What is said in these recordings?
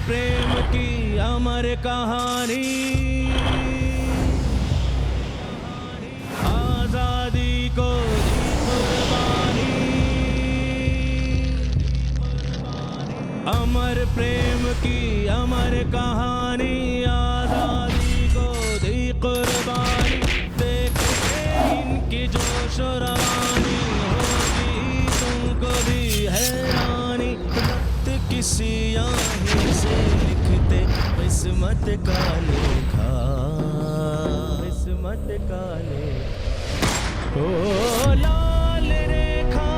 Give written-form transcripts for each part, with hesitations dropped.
प्रेम की अमर कहानी, आजादी को दी कुर्बानी, अमर प्रेम की अमर कहानी, आजादी को दी कुर्बानी। देख के इनकी जोश रवानी, होगी तुमको भी हैरानी। रक्त किसी आही से लिखते किस्मत का लेखा, किस्मत का लेखा। ओ लाल रेखा,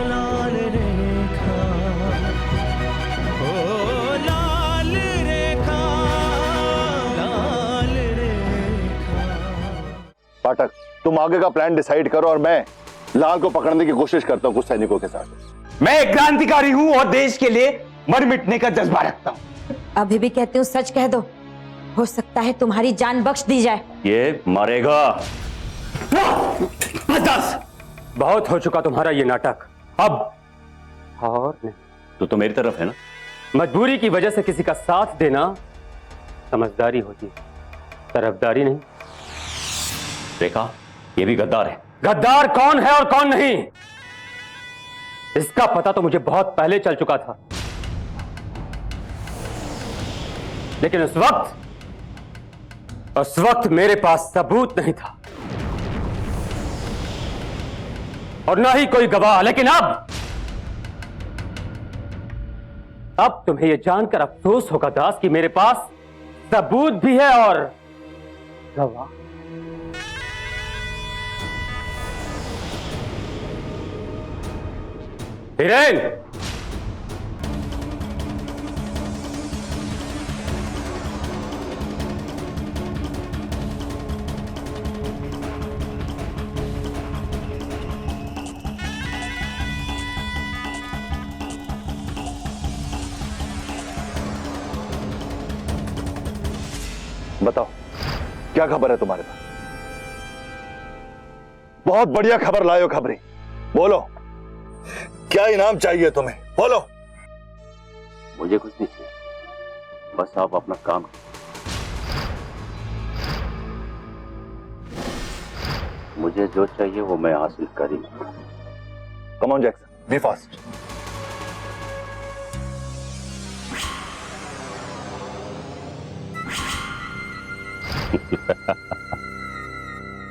लाल रेखा, ओ लाल रेखा, लाल रेखा। पाठक, तुम आगे का प्लान डिसाइड करो और मैं लाल को पकड़ने की कोशिश करता हूं कुछ सैनिकों के साथ। मैं एक क्रांतिकारी हूं और देश के लिए मर मिटने का जज्बा रखता हूं। अभी भी कहती हूँ सच कह दो, हो सकता है तुम्हारी जान बख्श दी जाए। ये मरेगा। बस बहुत हो चुका तुम्हारा ये नाटक, अब और नहीं। तो मेरी तरफ है ना। मजबूरी की वजह से किसी का साथ देना समझदारी होती है, तरफदारी नहीं। देखा, ये भी गद्दार है। गद्दार कौन है और कौन नहीं, इसका पता तो मुझे बहुत पहले चल चुका था, लेकिन उस वक्त मेरे पास सबूत नहीं था और ना ही कोई गवाह। लेकिन अब तुम्हें यह जानकर अफसोस होगा दास कि मेरे पास सबूत भी है और गवाह। हिरेन, बताओ क्या खबर है तुम्हारे पास? बहुत बढ़िया खबर लायो खबरी, बोलो क्या इनाम चाहिए तुम्हें, बोलो। मुझे कुछ नहीं चाहिए, बस आप अपना काम करो। मुझे जो चाहिए वो मैं हासिल कर ही लूंगा। Come on Jackson, be fast.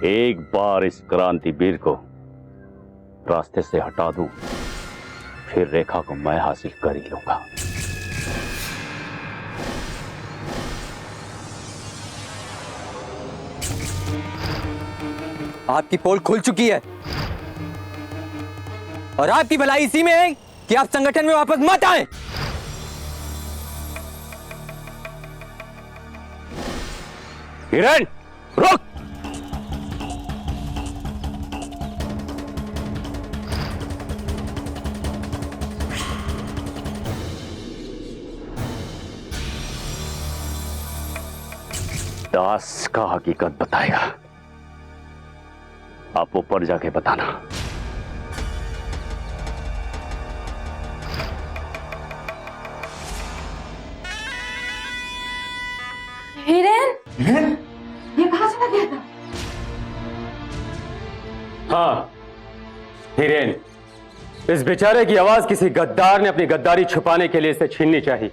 एक बार इस क्रांतिवीर को रास्ते से हटा दूं, फिर रेखा को मैं हासिल कर ही लूंगा। आपकी पोल खुल चुकी है और आपकी भलाई इसी में है कि आप संगठन में वापस मत आए। हिरेन, रुक। दास का हकीकत बताएगा, आप ऊपर जाके बताना। हिरेन, ये कहां चला गया था? हाँ हिरेन, इस बेचारे की आवाज किसी गद्दार ने अपनी गद्दारी छुपाने के लिए इसे छीननी चाहिए,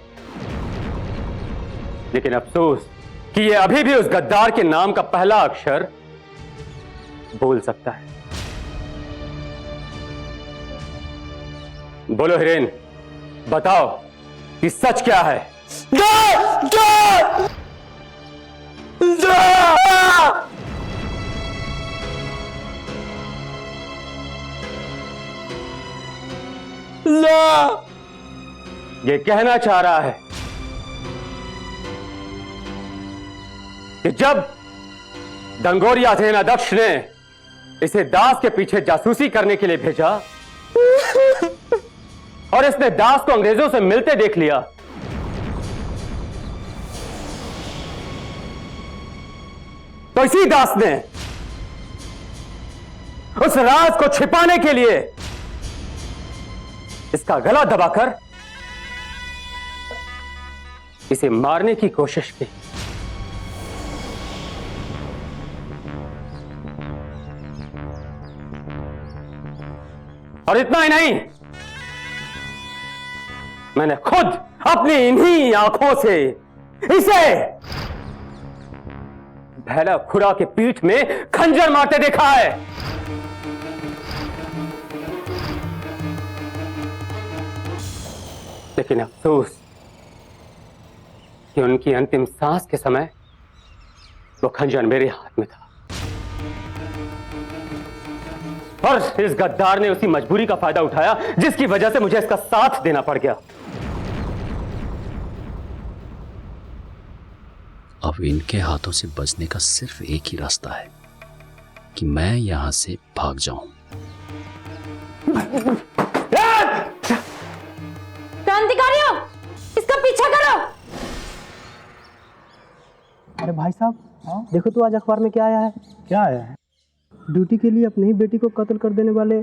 लेकिन अफसोस कि ये अभी भी उस गद्दार के नाम का पहला अक्षर बोल सकता है। बोलो हिरेन, बताओ कि सच क्या है? ये कहना चाह रहा है कि जब डंगोरिया सेनाध्यक्ष ने इसे दास के पीछे जासूसी करने के लिए भेजा और इसने दास को अंग्रेजों से मिलते देख लिया, तो इसी दास ने उस राज को छिपाने के लिए इसका गला दबाकर इसे मारने की कोशिश की। और इतना ही नहीं, मैंने खुद अपनी इन्हीं आंखों से इसे भैला खुरा के पीठ में खंजर मारते देखा है। लेकिन अफसोस कि उनकी अंतिम सांस के समय वो खंजर मेरे हाथ में था, और इस गद्दार ने उसी मजबूरी का फायदा उठाया जिसकी वजह से मुझे इसका साथ देना पड़ गया। अब इनके हाथों से बचने का सिर्फ एक ही रास्ता है कि मैं यहां से भाग जाऊं। क्रांतिकारियों, इसका पीछा करो। अरे भाई साहब, देखो तो आज अखबार में क्या आया है। क्या आया है? ड्यूटी के लिए अपनी ही बेटी को कत्ल कर देने वाले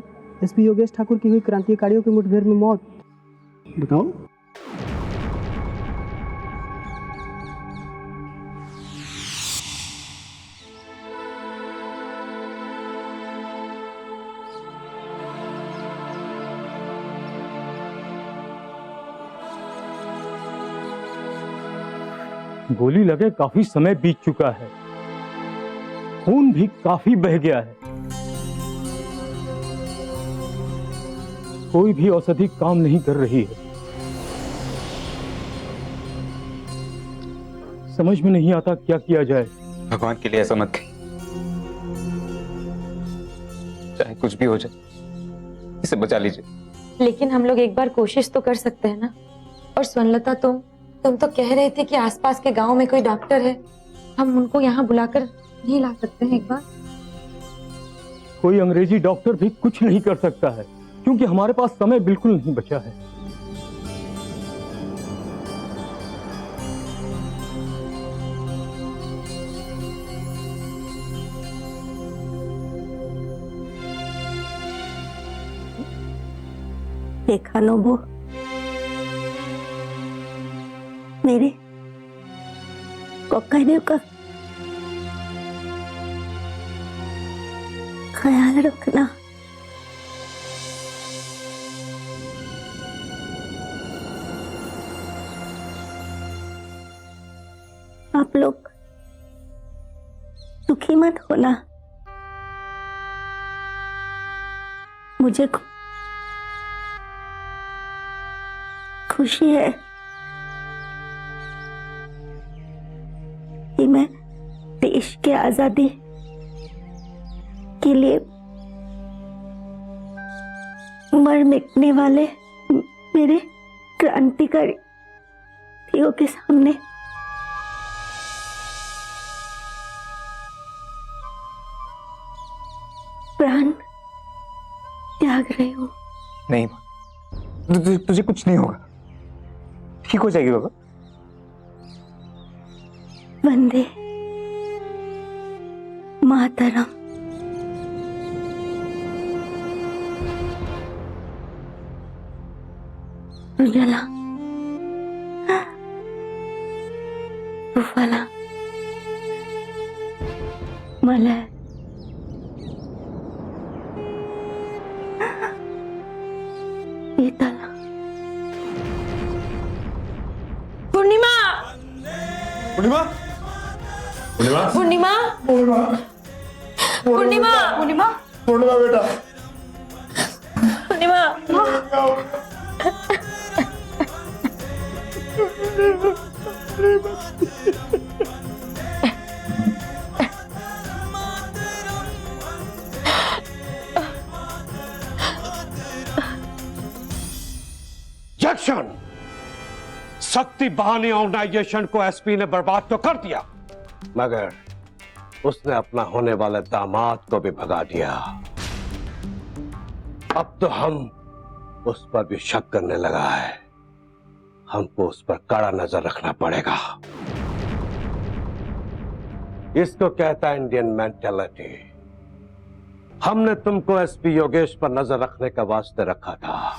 एसपी योगेश ठाकुर की हुई क्रांतिकारियों की मुठभेड़ में मौत। बताओ। गोली लगे काफी समय बीत चुका है, खून भी काफी बह गया है, कोई भी औषधि काम नहीं कर रही है। समझ में नहीं आता क्या किया जाए। भगवान के लिए ऐसा मत कहिए, चाहे कुछ भी हो जाए, इसे बचा लीजिए। लेकिन हम लोग एक बार कोशिश तो कर सकते हैं ना। और स्वर्णलता, तुम तो कह रहे थे कि आसपास के गांव में कोई डॉक्टर है, हम उनको यहाँ बुलाकर नहीं ला सकते हैं एक बार? कोई अंग्रेजी डॉक्टर भी कुछ नहीं कर सकता है, क्योंकि हमारे पास समय बिल्कुल नहीं बचा है। देखा नोबो, मेरे कोकाइदेव का ख्याल रखना। आप लोग दुखी मत होना। मुझे खुशी है कि मैं देश की आजादी के लिए मर मिटने वाले मेरे क्रांतिकारियों के सामने प्राण त्याग रही हूँ। नहीं मां, तुझे कुछ नहीं होगा, ठीक हो जाएगी बाबा। वंदे मातरम। रुजला रुफला मलय पीतला। पूर्णिमा, पूर्णिमा, पूर्णिमा, पूर्णिमा, पूर्णिमा, पूर्णिमा, पूर्णिमा बेटा, पूर्णिमा। जैक्सन, शक्ति बहाने ऑर्गेनाइजेशन को एसपी ने बर्बाद तो कर दिया, मगर उसने अपना होने वाले दामाद को भी भगा दिया। अब तो हम उस पर भी शक करने लगा है। हमको उस पर कड़ा नजर रखना पड़ेगा। इसको कहता है इंडियन मेंटालिटी। हमने तुमको एसपी योगेश पर नजर रखने का वास्ते रखा था,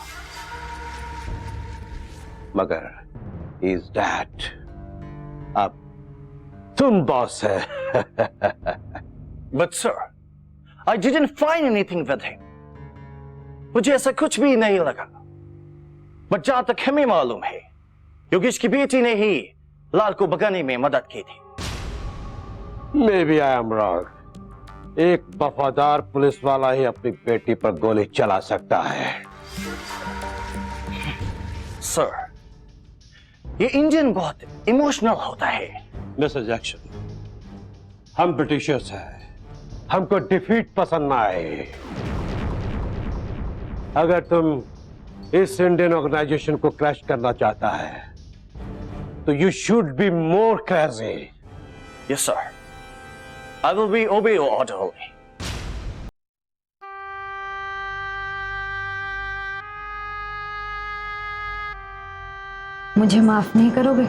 मगर he is dead। अब तुम बॉस है। But sir, I didn't find anything with him. मुझे ऐसा कुछ भी नहीं लगा। But जहां तक हमें मालूम है, योगेश की बेटी ने ही लाल को भगाने में मदद की थी। Maybe I am wrong. एक वफादार पुलिस वाला ही अपनी बेटी पर गोली चला सकता है। सर, ये इंडियन बहुत इमोशनल होता है। मिस्टर जैक्सन, हम ब्रिटिशर्स हैं, हमको डिफीट पसंद ना आए। अगर तुम इस इंडियन ऑर्गेनाइजेशन को क्रैश करना चाहता है तो you should be more crazy. Yes sir, I will be ओबे योर ऑर्डर ओनली। मुझे माफ नहीं करोगे?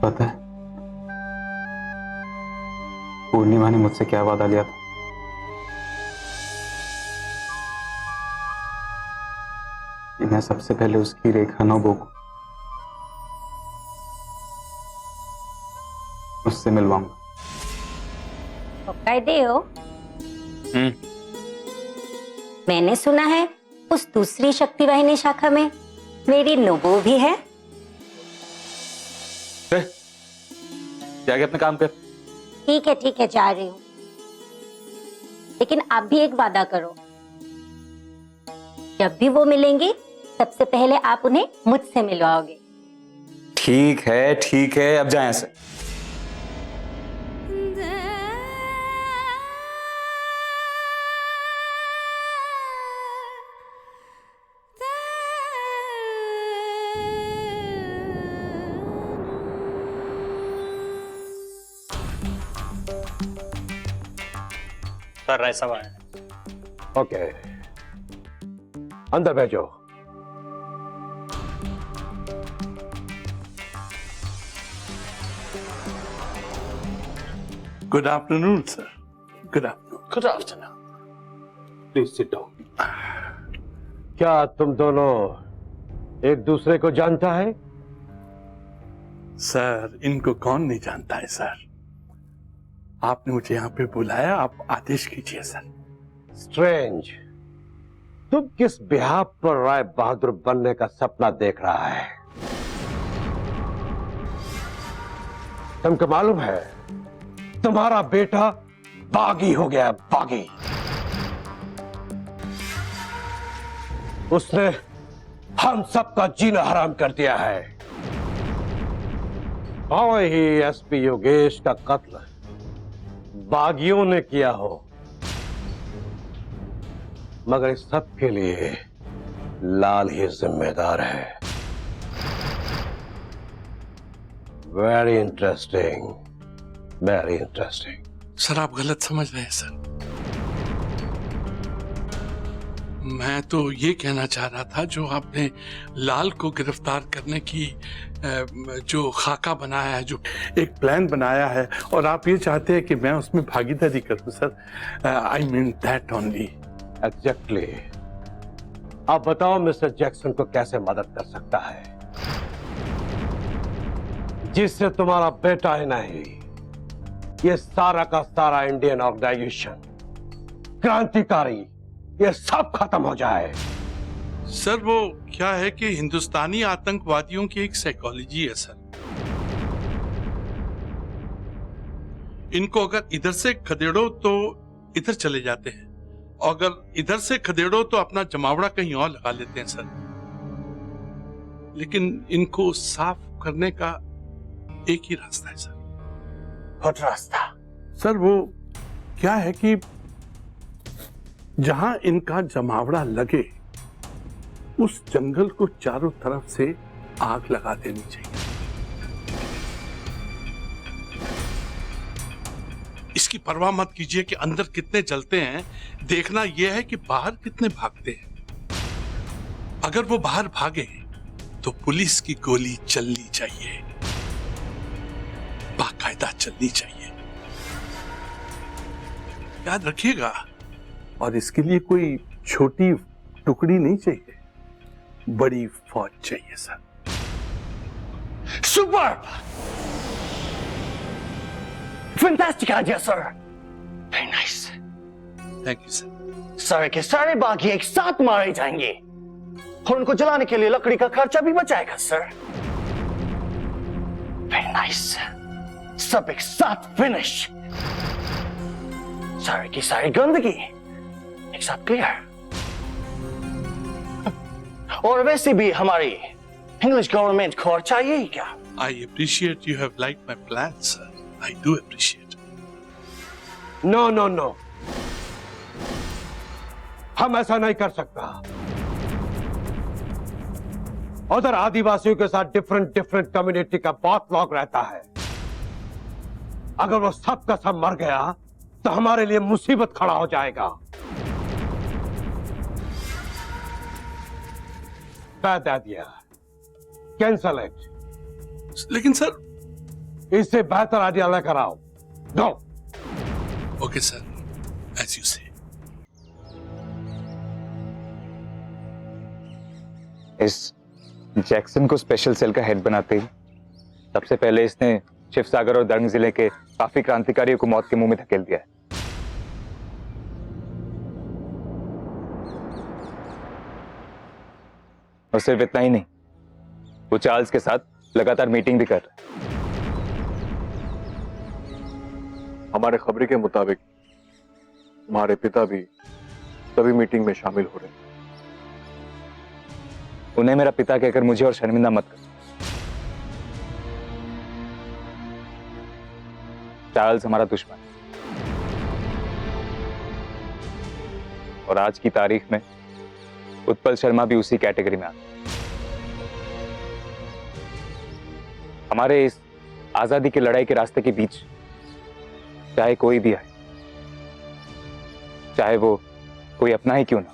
पता है पूर्णिमा ने मुझसे क्या वादा लिया था? कि मैं सबसे पहले उसकी रेखा नोबो को उससे मिलवाऊंगा। कहते हो? मैंने सुना है उस दूसरी शक्ति वाहिनी शाखा में मेरी नोबो भी है। जाके अपना काम कर। ठीक है जा रही हूँ, लेकिन आप भी एक वादा करो, जब भी वो मिलेंगे सबसे पहले आप उन्हें मुझसे मिलवाओगे। ठीक है अब जाएं ऐसे। सर ऐसा है। ओके, अंदर भेजो। Good afternoon sir. Good afternoon. Good afternoon. Please sit down. क्या तुम दोनों एक दूसरे को जानता है? सर इनको कौन नहीं जानता है सर। आपने मुझे यहाँ पे बुलाया, आप आदेश कीजिए सर। स्ट्रेंज, तुम किस बिहाफ पर राय बहादुर बनने का सपना देख रहा है? तुमको मालूम है तुम्हारा बेटा बागी हो गया, बागी। उसने हम सबका जीना हराम कर दिया है। और ही एसपी योगेश का कत्ल बागियों ने किया हो, मगर इस सब के लिए लाल ही जिम्मेदार है। Very interesting, very interesting. Sir आप गलत समझ रहे हैं सर। मैं तो ये कहना चाह रहा था, जो आपने लाल को गिरफ्तार करने की जो खाका बनाया है, जो एक प्लान बनाया है, और आप ये चाहते हैं कि मैं उसमें भागीदारी करूं sir. I mean that only. Exactly. आप बताओ मिस्टर जैक्सन को कैसे मदद कर सकता है, जिससे तुम्हारा बेटा ही नहीं, ये सारा का सारा इंडियन ऑर्गेनाइजेशन, क्रांतिकारी, ये सब खत्म हो जाए। सर वो क्या है कि हिंदुस्तानी आतंकवादियों की एक साइकोलॉजी है सर। इनको अगर इधर से खदेड़ो तो इधर चले जाते हैं, और अगर इधर से खदेड़ो तो अपना जमावड़ा कहीं और लगा लेते हैं सर। लेकिन इनको साफ करने का एक ही रास्ता है सर। व्हाट रास्ता? सर वो क्या है कि जहां इनका जमावड़ा लगे उस जंगल को चारों तरफ से आग लगा देनी चाहिए। इसकी परवाह मत कीजिए कि अंदर कितने जलते हैं, देखना यह है कि बाहर कितने भागते हैं। अगर वो बाहर भागे तो पुलिस की गोली चलनी चाहिए, बाकायदा चलनी चाहिए। याद रखिएगा, और इसके लिए कोई छोटी टुकड़ी नहीं चाहिए, बड़ी फौज चाहिए sir. Super, fantastic idea sir, very nice. Thank you sir. सारे के सारे बागी एक साथ मारे जाएंगे और उनको जलाने के लिए लकड़ी का खर्चा भी बचाएगा सर। वेरी नाइस, सब एक साथ फिनिश, सारे की सारी गंदगी एक साथ क्लियर। और वैसे भी हमारी इंग्लिश गवर्नमेंट को और चाहिए ही क्या। I appreciate you have like my plan sir, I do appreciate. No no no, हम ऐसा नहीं कर सकता। उधर आदिवासियों के साथ डिफरेंट कम्युनिटी का बहुत लोग रहता है। अगर वो सब का सब मर गया तो हमारे लिए मुसीबत खड़ा हो जाएगा। बता दिया, कैंसल इट। लेकिन सर, इससे बेहतर आइडिया लेकर आओ। गो। ओके सर, एज यू से। इस जैक्सन को स्पेशल सेल का हेड बनाते ही सबसे पहले इसने शिवसागर और दरंग जिले के काफी क्रांतिकारियों को मौत के मुंह में धकेल दिया है। और सिर्फ इतना ही नहीं, वो चार्ल्स के साथ लगातार मीटिंग भी कर रहा है। हमारे खबरी के मुताबिक तुम्हारे पिता भी सभी मीटिंग में शामिल हो रहे हैं। उन्हें मेरा पिता कहकर मुझे और शर्मिंदा मत कर। चार्ल्स हमारा दुश्मन और आज की तारीख में उत्पल शर्मा भी उसी कैटेगरी में आता है। हमारे इस आजादी की लड़ाई के रास्ते के बीच चाहे कोई भी आए, चाहे वो कोई अपना ही क्यों ना,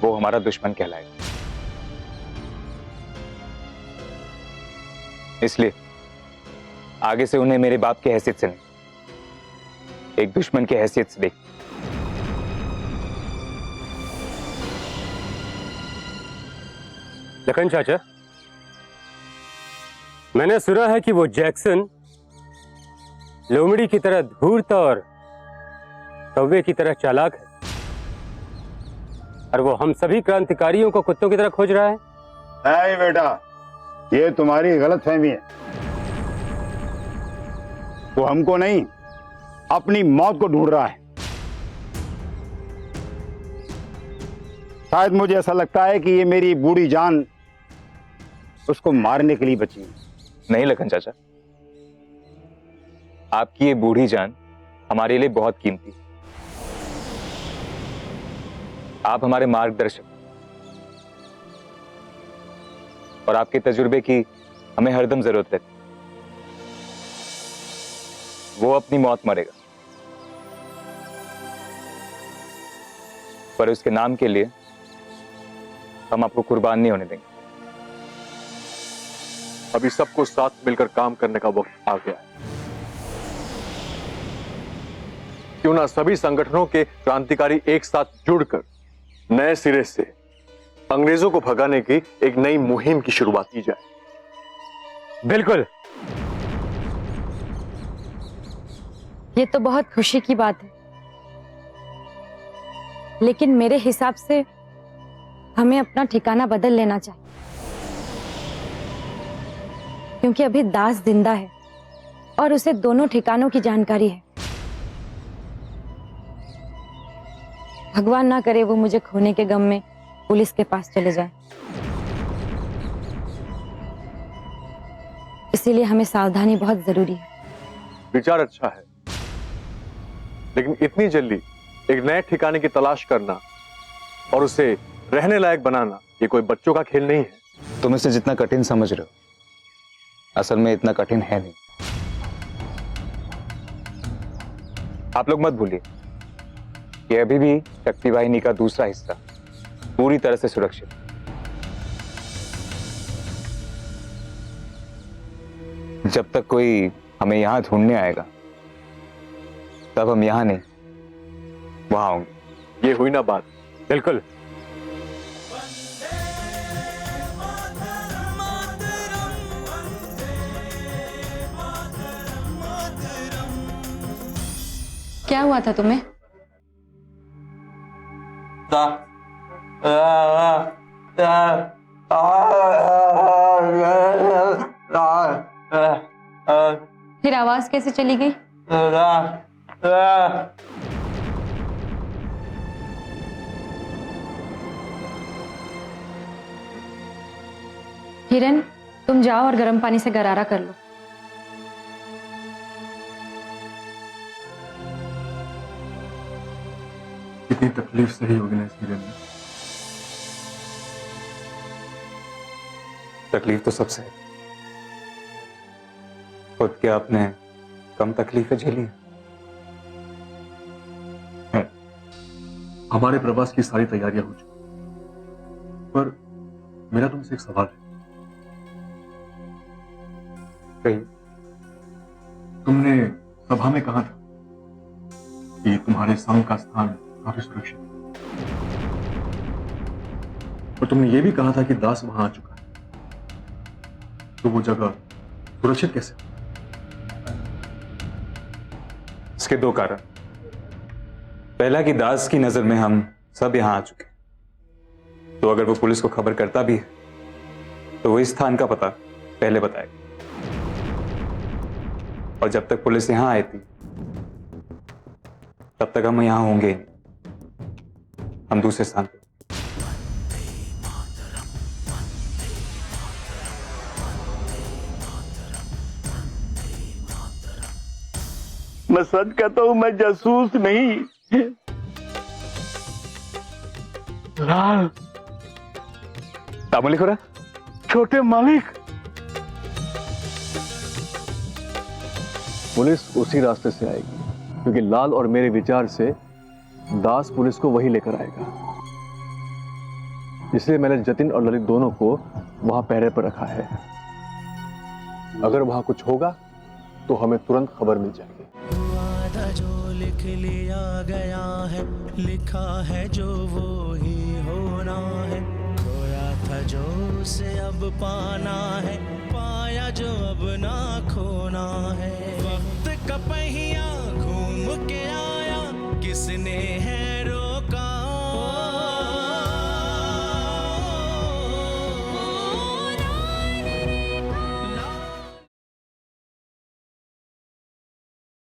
वो हमारा दुश्मन कहलाएगा। इसलिए आगे से उन्हें मेरे बाप की हैसियत से नहीं, एक दुश्मन की हैसियत से देख। लखन चाचा, मैंने सुना है कि वो जैक्सन लोमड़ी की तरह धूर्त और कौवे की तरह चालाक है, और वो हम सभी क्रांतिकारियों को कुत्तों की तरह खोज रहा है। नहीं बेटा, ये तुम्हारी गलतफहमी है। वो हमको नहीं, अपनी मौत को ढूंढ रहा है। शायद मुझे ऐसा लगता है कि ये मेरी बूढ़ी जान उसको मारने के लिए बची है। नहीं लखन चाचा, आपकी ये बूढ़ी जान हमारे लिए बहुत कीमती है। आप हमारे मार्गदर्शक और आपके तजुर्बे की हमें हरदम जरूरत रहती। वो अपनी मौत मरेगा, पर उसके नाम के लिए हम आपको कुर्बान नहीं होने देंगे। अभी सबको साथ मिलकर काम करने का वक्त आ गया है। क्यों ना सभी संगठनों के क्रांतिकारी एक साथ जुड़कर नए सिरे से अंग्रेजों को भगाने की एक नई मुहिम की शुरुआत की जाए। बिल्कुल, ये तो बहुत खुशी की बात है, लेकिन मेरे हिसाब से हमें अपना ठिकाना बदल लेना चाहिए, क्योंकि अभी दास जिंदा है और उसे दोनों ठिकानों की जानकारी है। भगवान ना करे वो मुझे खोने के गम में पुलिस के पास चले जाए। इसीलिए हमें सावधानी बहुत जरूरी है। विचार अच्छा है, लेकिन इतनी जल्दी एक नए ठिकाने की तलाश करना और उसे रहने लायक बनाना ये कोई बच्चों का खेल नहीं है। तुम इसे जितना कठिन समझ रहे हो, असल में इतना कठिन है नहीं। आप लोग मत भूलिए कि अभी भी शक्ति वाहिनी का दूसरा हिस्सा पूरी तरह से सुरक्षित। जब तक कोई हमें यहां ढूंढने आएगा, तब हम यहाँ नहीं वहां होंगे। ये हुई ना बात। बिल्कुल। क्या हुआ था तुम्हें? फिर आवाज कैसे चली गई? हिरन, तुम जाओ और गर्म पानी से गरारा कर लो। कितनी तकलीफ सही होगी ना इस हिरन में। तकलीफ तो सबसे है, खुद क्या आपने कम तकलीफें झेली है? हमारे प्रवास की सारी तैयारियां हो चुकी, पर मेरा तुमसे एक सवाल है। कहिए। तुमने सभा में कहा था कि तुम्हारे संघ का स्थान काफी सुरक्षित है, और तुमने ये भी कहा था कि दास वहां आ चुका है, तो वो जगह सुरक्षित कैसे? इसके दो कारण। पहला कि दास की नजर में हम सब यहां आ चुके, तो अगर वो पुलिस को खबर करता भी है तो वो इस स्थान का पता पहले बताएगा, और जब तक पुलिस यहां आई थी तब तक हम यहां होंगे नहीं, हम दूसरे स्थान पे। मैं सच कहता हूं, मैं जासूस नहीं। लाल तामुली खुरा, छोटे मालिक। पुलिस उसी रास्ते से आएगी, क्योंकि लाल और मेरे विचार से दास पुलिस को वही लेकर आएगा। इसलिए मैंने जतिन और ललित दोनों को वहां पहरे पर रखा है। अगर वहां कुछ होगा तो हमें तुरंत खबर मिल जाएगी। जो लिख लिया गया है, लिखा है जो वो ही होना है। खोया था जो उसे अब पाना है, पाया जो अब ना खोना है। वक्त का पहिया घूम के आया, किसने है रो